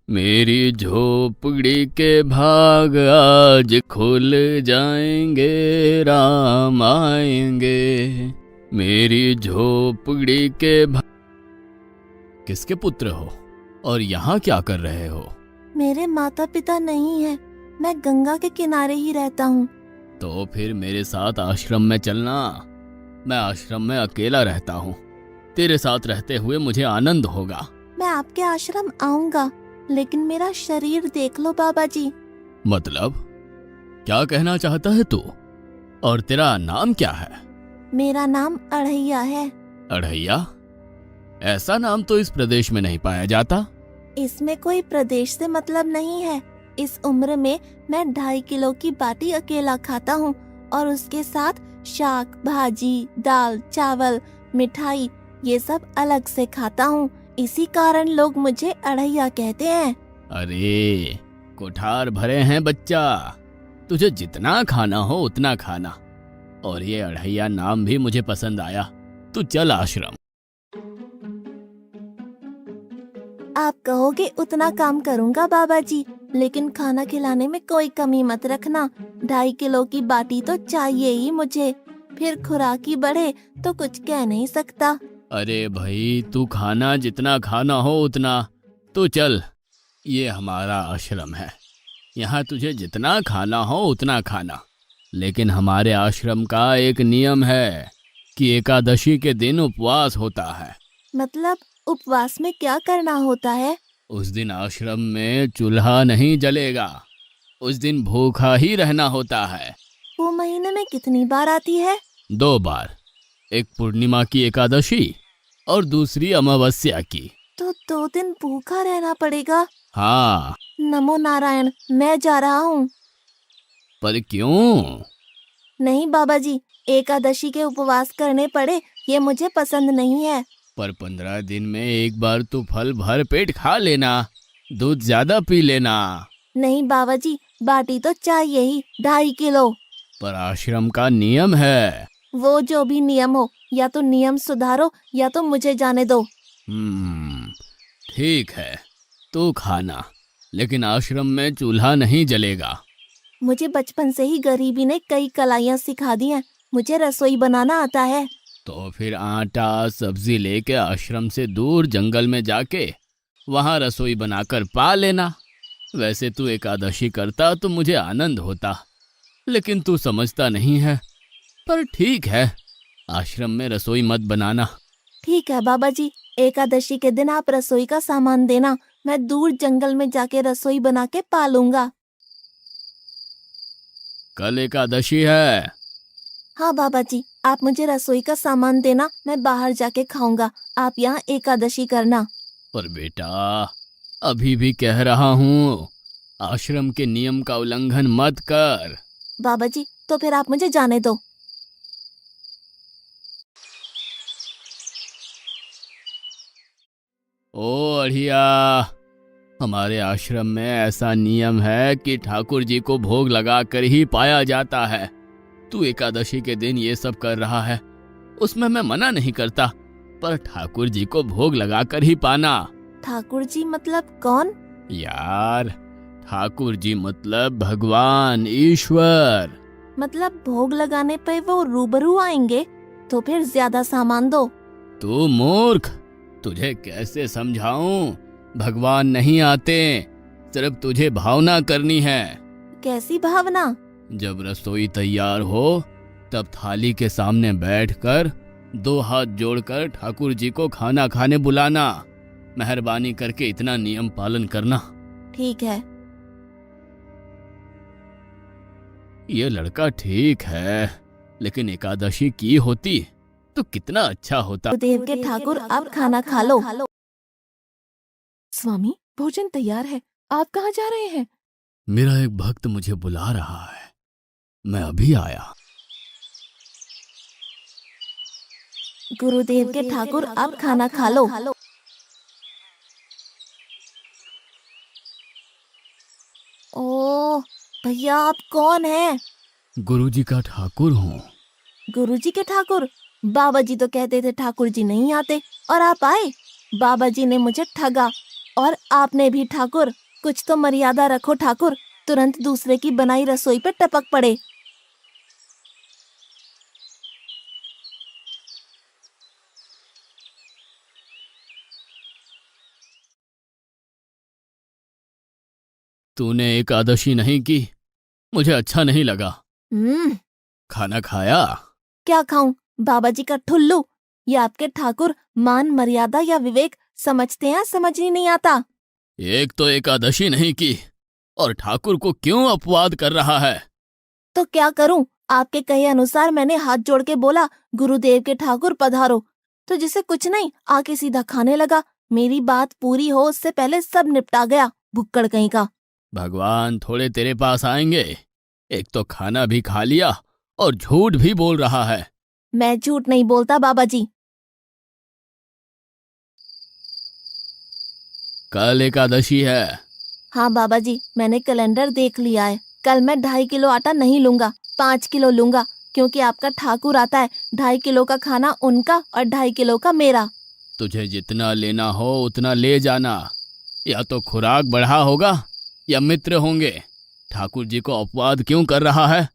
मेरी झोपड़ी के भाग आज खुल जाएंगे, राम आएंगे। मेरी झोपड़ी के भाग। किसके पुत्र हो और यहाँ क्या कर रहे हो? मेरे माता पिता नहीं है, मैं गंगा के किनारे ही रहता हूँ। तो फिर मेरे साथ आश्रम में चलना। मैं आश्रम में अकेला रहता हूँ, तेरे साथ रहते हुए मुझे आनंद होगा। मैं आपके आश्रम आऊंगा, लेकिन मेरा शरीर देख लो बाबा जी। मतलब क्या कहना चाहता है तू? और तेरा नाम क्या है? मेरा नाम अढ़ैया है। अढ़ैया? ऐसा नाम तो इस प्रदेश में नहीं पाया जाता। इसमें कोई प्रदेश से मतलब नहीं है। इस उम्र में मैं 2.5 किलो की बाटी अकेला खाता हूँ और उसके साथ शाक, भाजी, दाल, चावल, मिठाई ये सब अलग से खाता हूँ। इसी कारण लोग मुझे अढ़ैया कहते हैं। अरे कोठार भरे हैं बच्चा, तुझे जितना खाना हो उतना खाना। और ये अढ़ैया नाम भी मुझे पसंद आया। तू चल आश्रम। आप कहोगे उतना काम करूँगा बाबा जी, लेकिन खाना खिलाने में कोई कमी मत रखना। 2.5 किलो की बाटी तो चाहिए ही मुझे, फिर खुराकी बढ़े तो कुछ कह नहीं सकता। अरे भाई तू खाना जितना खाना हो उतना। तू चल, ये हमारा आश्रम है, यहाँ तुझे जितना खाना हो उतना खाना। लेकिन हमारे आश्रम का एक नियम है कि एकादशी के दिन उपवास होता है। मतलब उपवास में क्या करना होता है? उस दिन आश्रम में चूल्हा नहीं जलेगा, उस दिन भूखा ही रहना होता है। वो महीने में कितनी बार आती है? 2 बार, एक पूर्णिमा की एकादशी और दूसरी अमावस्या की। तो 2 दिन भूखा रहना पड़ेगा। हाँ। नमो नारायण, मैं जा रहा हूँ। पर क्यों? नहीं बाबा जी, एकादशी के उपवास करने पड़े ये मुझे पसंद नहीं है। पर 15 दिन में एक बार तो फल भर पेट खा लेना, दूध ज्यादा पी लेना। नहीं बाबा जी, बाटी तो चाहिए ही 2.5 किलो। पर आश्रम का नियम है। वो जो भी नियम हो, या तो नियम सुधारो या तो मुझे जाने दो। ठीक है, तू खाना, लेकिन आश्रम में चूल्हा नहीं जलेगा। मुझे बचपन से ही गरीबी ने कई कलाइयाँ सिखा दी हैं। मुझे रसोई बनाना आता है। तो फिर आटा सब्जी लेके आश्रम से दूर जंगल में जाके वहां रसोई बनाकर पा लेना। वैसे तू एकादशी करता तो मुझे आनंद होता, लेकिन तू समझता नहीं है। पर ठीक है, आश्रम में रसोई मत बनाना। ठीक है बाबा जी, एकादशी के दिन आप रसोई का सामान देना, मैं दूर जंगल में जाके रसोई बना के पालूंगा। कल एकादशी है। हाँ बाबा जी, आप मुझे रसोई का सामान देना, मैं बाहर जाके खाऊंगा। आप यहाँ एकादशी करना। पर बेटा, अभी भी कह रहा हूँ, आश्रम के नियम का उल्लंघन मत कर। बाबा जी, तो फिर आप मुझे जाने दो। ओ अढ़िया, हमारे आश्रम में ऐसा नियम है कि ठाकुर जी को भोग लगाकर ही पाया जाता है। तू एकादशी के दिन ये सब कर रहा है, उसमें मैं मना नहीं करता, पर ठाकुर जी को भोग लगाकर ही पाना। ठाकुर जी मतलब कौन? यार, ठाकुर जी मतलब भगवान ईश्वर। मतलब भोग लगाने पे वो रूबरू आएंगे? तो फिर ज्यादा सामान दो। तू मूर्ख, तुझे कैसे समझाऊं? भगवान नहीं आते, सिर्फ तुझे भावना करनी है। कैसी भावना? जब रसोई तैयार हो तब थाली के सामने बैठकर 2 हाथ जोड़कर ठाकुर जी को खाना खाने बुलाना। मेहरबानी करके इतना नियम पालन करना। ठीक है। ये लड़का ठीक है, लेकिन एकादशी की होती तो कितना अच्छा होता। गुरुदेव के ठाकुर, आप खाना खा लो। स्वामी, भोजन तैयार है, आप कहाँ जा रहे हैं? मेरा एक भक्त मुझे बुला रहा है, मैं अभी आया। गुरुदेव के ठाकुर, आप खाना खा लो। ओह भैया, आप कौन हैं? गुरुजी का ठाकुर हूँ। गुरुजी के ठाकुर? बाबा जी तो कहते थे ठाकुर जी नहीं आते, और आप आए। बाबा जी ने मुझे ठगा। और आपने भी ठाकुर, कुछ तो मर्यादा रखो ठाकुर, तुरंत दूसरे की बनाई रसोई पे टपक पड़े। तूने एकादशी नहीं की, मुझे अच्छा नहीं लगा। हम्म, खाना खाया? क्या खाऊं? बाबा जी का ठुल्लू। ये आपके ठाकुर मान मर्यादा या विवेक समझते हैं, समझ ही नहीं आता। एक तो एकादशी नहीं की और ठाकुर को क्यों अपवाद कर रहा है? तो क्या करूं? आपके कहे अनुसार मैंने हाथ जोड़ के बोला, गुरुदेव के ठाकुर पधारो, तो जिसे कुछ नहीं आके सीधा खाने लगा। मेरी बात पूरी हो उससे पहले सब निपटा गया, भुक्कड़ कहीं का। भगवान थोड़े तेरे पास आएंगे। एक तो खाना भी खा लिया और झूठ भी बोल रहा है। मैं झूठ नहीं बोलता बाबा जी। कल एकादशी है। हाँ बाबा जी, मैंने कैलेंडर देख लिया है। कल मैं 2.5 किलो आटा नहीं लूंगा, 5 किलो लूंगा, क्योंकि आपका ठाकुर आता है। 2.5 किलो का खाना उनका और 2.5 किलो का मेरा। तुझे जितना लेना हो उतना ले जाना। या तो खुराक बढ़ा होगा या मित्र होंगे। ठाकुर जी को अपवाद क्यों कर रहा है?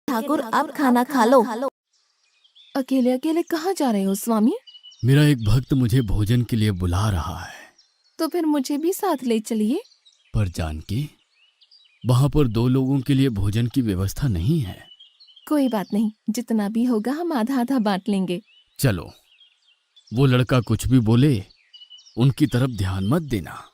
ठाकुर आप खाना खा लो। अकेले अकेले कहाँ जा रहे हो स्वामी? मेरा एक भक्त मुझे भोजन के लिए बुला रहा है। तो फिर मुझे भी साथ ले चलिए। पर जानकी, वहां पर 2 लोगों के लिए भोजन की व्यवस्था नहीं है। कोई बात नहीं, जितना भी होगा हम आधा आधा बांट लेंगे। चलो, वो लड़का कुछ भी बोले उनकी तरफ ध्यान मत देना।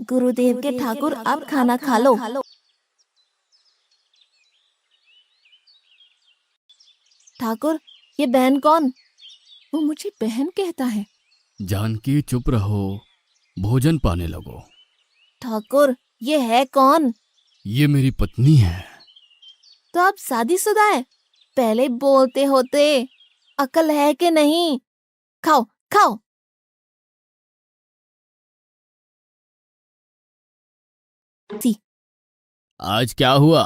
गुरुदेव के ठाकुर आप खाना खा लो। ठाकुर, ये बहन कौन? वो मुझे बहन कहता है। जानकी चुप रहो, भोजन पाने लगो। ठाकुर, ये है कौन? ये मेरी पत्नी है। तो आप शादीशुदा है? पहले बोलते होते। अकल है कि नहीं? खाओ खाओ। सी, आज क्या हुआ?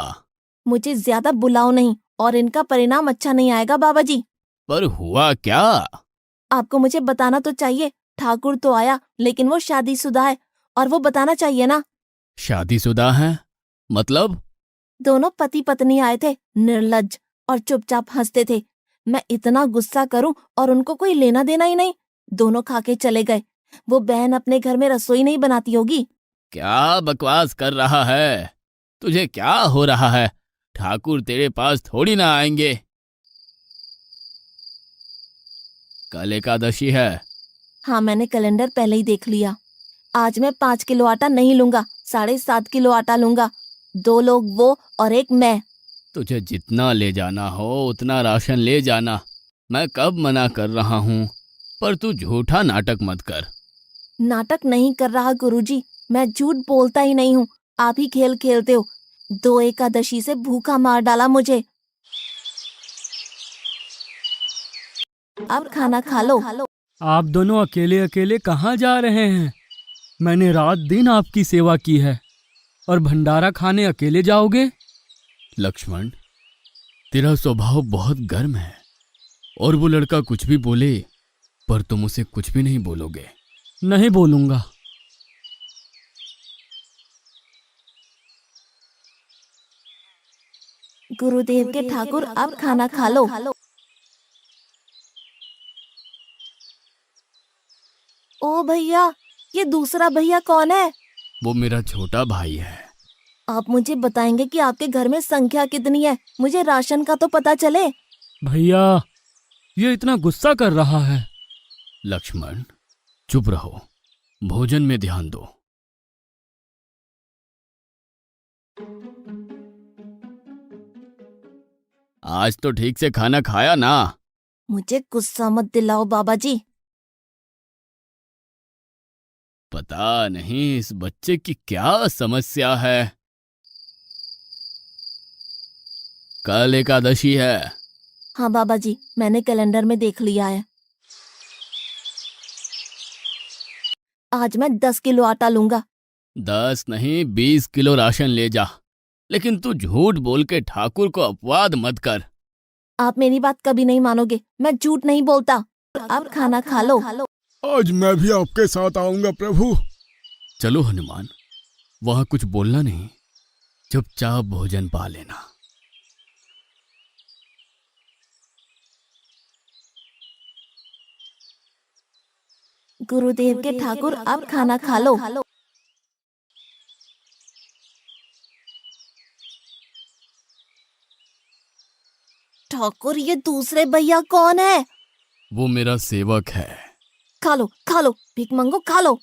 मुझे ज्यादा बुलाओ नहीं, और इनका परिणाम अच्छा नहीं आएगा बाबा जी। पर हुआ क्या? आपको मुझे बताना तो चाहिए। ठाकुर तो आया, लेकिन वो शादीशुदा है, और वो बताना चाहिए ना। शादीशुदा है? मतलब? दोनों पति पत्नी आए थे, निर्लज्ज, और चुपचाप हंसते थे। मैं इतना गुस्सा करूं और उनको कोई लेना देना ही नहीं। दोनों खा के चले गए। वो बहन अपने घर में रसोई नहीं बनाती होगी। क्या बकवास कर रहा है? तुझे क्या हो रहा है? ठाकुर तेरे पास थोड़ी ना आएंगे। कल एकादशी है। हाँ, मैंने कैलेंडर पहले ही देख लिया। आज मैं 5 किलो आटा नहीं लूंगा, 7.5 किलो आटा लूंगा। 2 लोग वो और एक मैं। तुझे जितना ले जाना हो उतना राशन ले जाना। मैं कब मना कर रहा हूँ, पर तू झूठा नाटक मत कर। नाटक नहीं कर रहा गुरुजी, मैं झूठ बोलता ही नहीं हूँ। आप ही खेल खेलते हो। 2 एकादशी से भूखा मार डाला मुझे। अब खाना खा लो। आप दोनों अकेले अकेले कहाँ जा रहे हैं? मैंने रात दिन आपकी सेवा की है और भंडारा खाने अकेले जाओगे? लक्ष्मण, तेरा स्वभाव बहुत गर्म है और वो लड़का कुछ भी बोले पर तुम उसे कुछ भी नहीं बोलोगे। नहीं बोलूंगा। गुरुदेव के ठाकुर अब खाना खा लो। ओ भैया, ये दूसरा भैया कौन है? वो मेरा छोटा भाई है। आप मुझे बताएंगे कि आपके घर में संख्या कितनी है? मुझे राशन का तो पता चले। भैया, ये इतना गुस्सा कर रहा है। लक्ष्मण, चुप रहो, भोजन में ध्यान दो। आज तो ठीक से खाना खाया ना? मुझे गुस्सा मत दिलाओ बाबा जी। पता नहीं इस बच्चे की क्या समस्या है। कल एकादशी है। हाँ बाबा जी, मैंने कैलेंडर में देख लिया है। आज मैं 10 किलो आटा लूंगा। 10 नहीं 20 किलो राशन ले जा। लेकिन तू झूठ बोल के ठाकुर को अपवाद मत कर। आप मेरी बात कभी नहीं मानोगे, मैं झूठ नहीं बोलता। आप खाना खा लो। आज मैं भी आपके साथ आऊंगा प्रभु। चलो हनुमान, वहां कुछ बोलना नहीं, चुपचाप भोजन पा लेना। गुरुदेव के ठाकुर, आप खाना खा लो। ठाकुर, ये दूसरे भैया कौन है? वो मेरा सेवक है। खा लो खा लो, भीख मंगो, खा लो।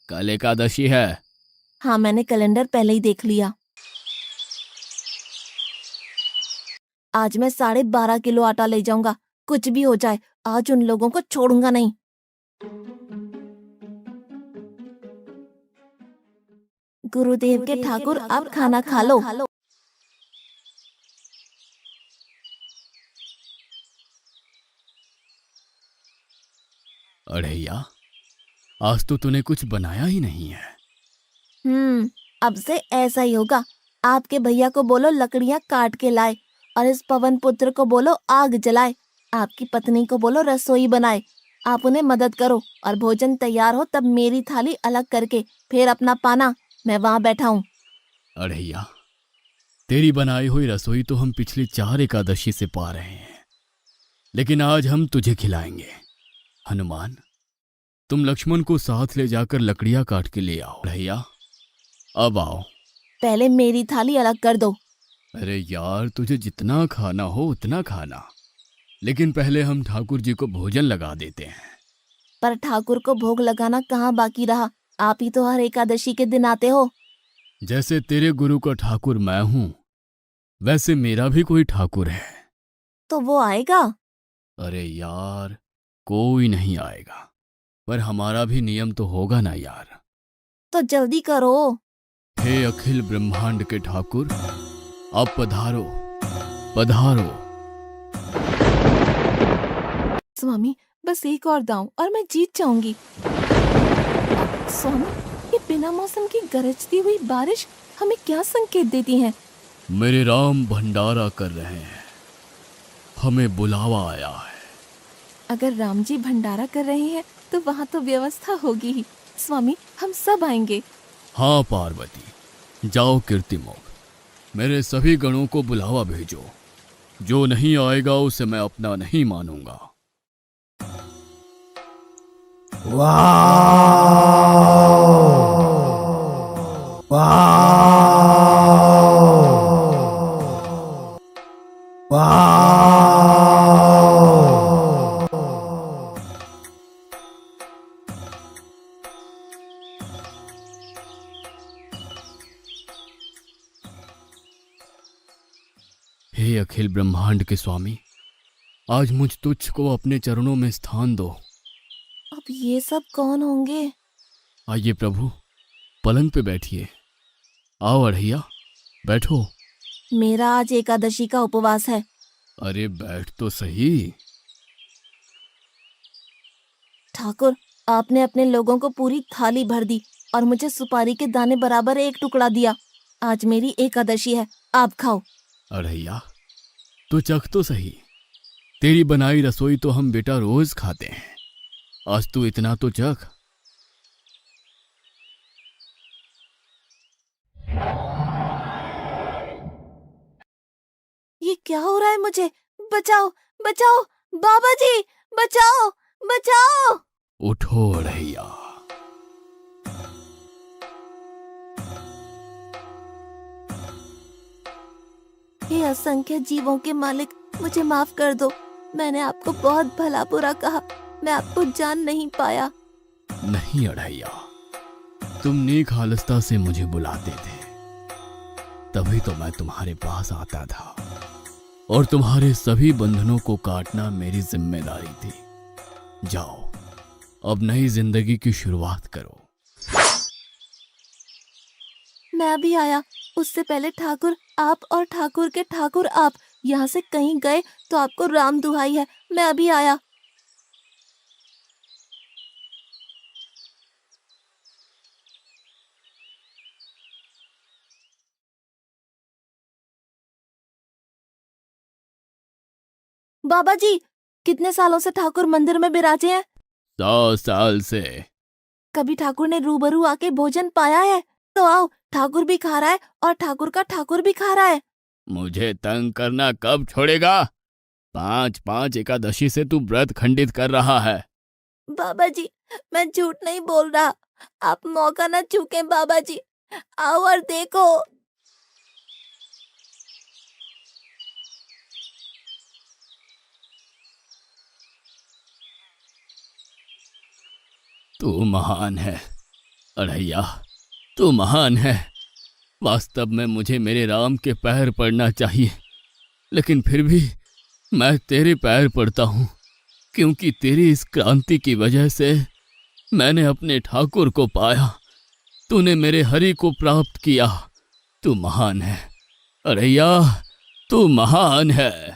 कल एकादशी है। हाँ, मैंने कैलेंडर पहले ही देख लिया। आज मैं 12.5 किलो आटा ले जाऊंगा, कुछ भी हो जाए आज उन लोगों को छोड़ूंगा नहीं। गुरुदेव के ठाकुर, आप खाना खा लो। अढ़ैया, आज तो तूने कुछ बनाया ही नहीं है। अब से ऐसा ही होगा। आपके भैया को बोलो लकड़ियां काट के लाए, और इस पवन पुत्र को बोलो आग जलाए। आपकी पत्नी को बोलो रसोई बनाए। आप उन्हें मदद करो, और भोजन तैयार हो तब मेरी थाली अलग करके फिर अपना पाना, मैं वहां बैठा हूँ। अढ़ैया, तेरी बनाई हुई रसोई तो हम पिछली 4 एकादशी से पा रहे हैं, लेकिन आज हम तुझे खिलाएंगे। हनुमान, तुम लक्ष्मण को साथ ले जाकर लकड़ियां काट के ले आओ। अढ़ैया, अब आओ। पहले मेरी थाली अलग कर दो। अरे यार, तुझे जितना खाना हो उतना खाना, लेकिन पहले हम ठाकुर जी को भोजन लगा देते हैं। पर ठाकुर को भोग लगाना कहाँ बाकी रहा? आप ही तो हर एकादशी के दिन आते हो। जैसे तेरे गुरु का ठाकुर मैं हूं, वैसे मेरा भी कोई ठाकुर है। तो वो आएगा? अरे यार, कोई नहीं आएगा, पर हमारा भी नियम तो होगा ना यार। तो जल्दी करो। हे अखिल ब्रह्मांड के ठाकुर, अब पधारो पधारो। स्वामी, बस एक और दांव और मैं जीत जाऊंगी। स्वामी, ये बिना मौसम की गरजती हुई बारिश हमें क्या संकेत देती है? मेरे राम भंडारा कर रहे हैं, हमें बुलावा आया है। अगर राम जी भंडारा कर रहे हैं तो वहाँ तो व्यवस्था होगी ही। स्वामी, हम सब आएंगे। हाँ पार्वती, जाओ कीर्तिमोग, मेरे सभी गणों को बुलावा भेजो। जो नहीं आएगा उसे मैं अपना नहीं मानूंगा। हे अखिल ब्रह्मांड के स्वामी, आज मुझ तुच्छ को अपने चरणों में स्थान दो। अब ये सब कौन होंगे? आइए प्रभु, पलंग पे बैठिए। आओ अढ़ैया, बैठो। मेरा आज एकादशी का उपवास है। अरे बैठ तो सही। ठाकुर, आपने अपने लोगों को पूरी थाली भर दी और मुझे सुपारी के दाने बराबर एक टुकड़ा दिया। आज मेरी एकादशी है, आप खाओ। अढ़ैया, तो चख तो सही। तेरी बनाई रसोई तो हम बेटा रोज खाते हैं, आज तू इतना तो चख। ये क्या हो रहा है मुझे? बचाओ बचाओ, बाबा जी बचाओ बचाओ। उठो अढ़ैया। हे असंख्य जीवों के मालिक, मुझे माफ कर दो। मैंने आपको बहुत भला बुरा कहा, मैं आपको जान नहीं पाया। नहीं अढ़ैया, तुम नेक हालस्ता से मुझे बुलाते थे, तभी तो मैं तुम्हारे पास आता था, और तुम्हारे सभी बंधनों को काटना मेरी जिम्मेदारी थी। जाओ, अब नई जिंदगी की शुरुआत करो। मैं भी आया, उससे पहले ठाकुर आप और ठाकुर के ठाकुर आप यहाँ से कहीं गए तो आपको राम दुहाई है, मैं अभी आया। बाबा जी, कितने सालों से ठाकुर मंदिर में विराजे हैं? 100 साल से। कभी ठाकुर ने रूबरू आके भोजन पाया है? तो आओ, ठाकुर भी खा रहा है और ठाकुर का ठाकुर भी खा रहा है। मुझे तंग करना कब छोड़ेगा? 5-5 एकादशी से तू व्रत खंडित कर रहा है। बाबा जी, मैं झूठ नहीं बोल रहा। आप मौका न चूकें बाबा जी, आओ और देखो। तू महान है अड़ैया, तू महान है। वास्तव में मुझे मेरे राम के पैर पड़ना चाहिए, लेकिन फिर भी मैं तेरे पैर पड़ता हूँ, क्योंकि तेरी इस क्रांति की वजह से मैंने अपने ठाकुर को पाया। तूने मेरे हरि को प्राप्त किया। तू महान है अड़ैया, तू महान है।